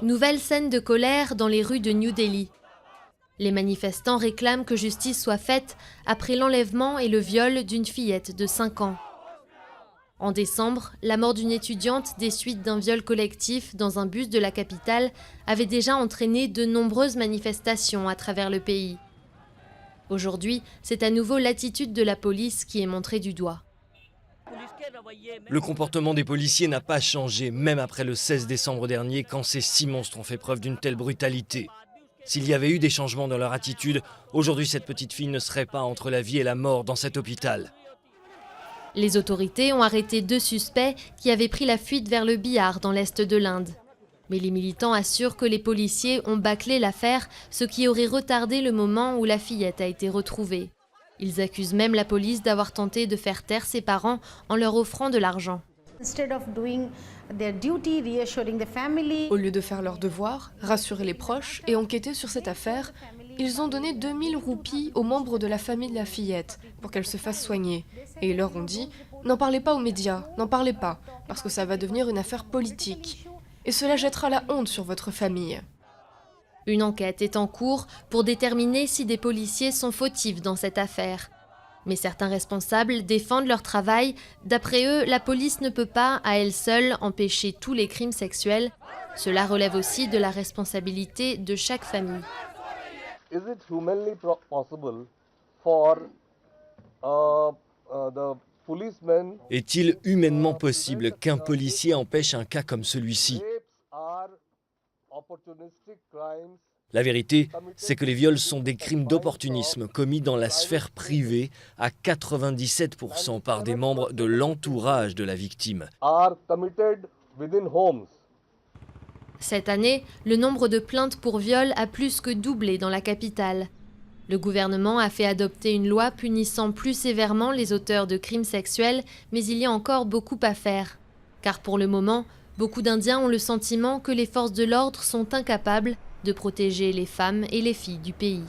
Nouvelle scène de colère dans les rues de New Delhi. Les manifestants réclament que justice soit faite après l'enlèvement et le viol d'une fillette de 5 ans. En décembre, la mort d'une étudiante des suites d'un viol collectif dans un bus de la capitale avait déjà entraîné de nombreuses manifestations à travers le pays. Aujourd'hui, c'est à nouveau l'attitude de la police qui est montrée du doigt. Le comportement des policiers n'a pas changé, même après le 16 décembre dernier, quand ces 6 monstres ont fait preuve d'une telle brutalité. S'il y avait eu des changements dans leur attitude, aujourd'hui cette petite fille ne serait pas entre la vie et la mort dans cet hôpital. Les autorités ont arrêté 2 suspects qui avaient pris la fuite vers le Bihar dans l'est de l'Inde. Mais les militants assurent que les policiers ont bâclé l'affaire, ce qui aurait retardé le moment où la fillette a été retrouvée. Ils accusent même la police d'avoir tenté de faire taire ses parents en leur offrant de l'argent. Au lieu de faire leur devoir, rassurer les proches et enquêter sur cette affaire, ils ont donné 2000 roupies aux membres de la famille de la fillette pour qu'elle se fasse soigner. Et ils leur ont dit « N'en parlez pas aux médias, n'en parlez pas, parce que ça va devenir une affaire politique. Et cela jettera la honte sur votre famille. » Une enquête est en cours pour déterminer si des policiers sont fautifs dans cette affaire. Mais certains responsables défendent leur travail. D'après eux, la police ne peut pas, à elle seule, empêcher tous les crimes sexuels. Cela relève aussi de la responsabilité de chaque famille. Is it humanly possible for the policemen? Est-il humainement possible qu'un policier empêche un cas comme celui-ci ? La vérité, c'est que les viols sont des crimes d'opportunisme commis dans la sphère privée à 97% par des membres de l'entourage de la victime. Cette année, le nombre de plaintes pour viol a plus que doublé dans la capitale. Le gouvernement a fait adopter une loi punissant plus sévèrement les auteurs de crimes sexuels, mais il y a encore beaucoup à faire. Car pour le moment, beaucoup d'Indiens ont le sentiment que les forces de l'ordre sont incapables de protéger les femmes et les filles du pays.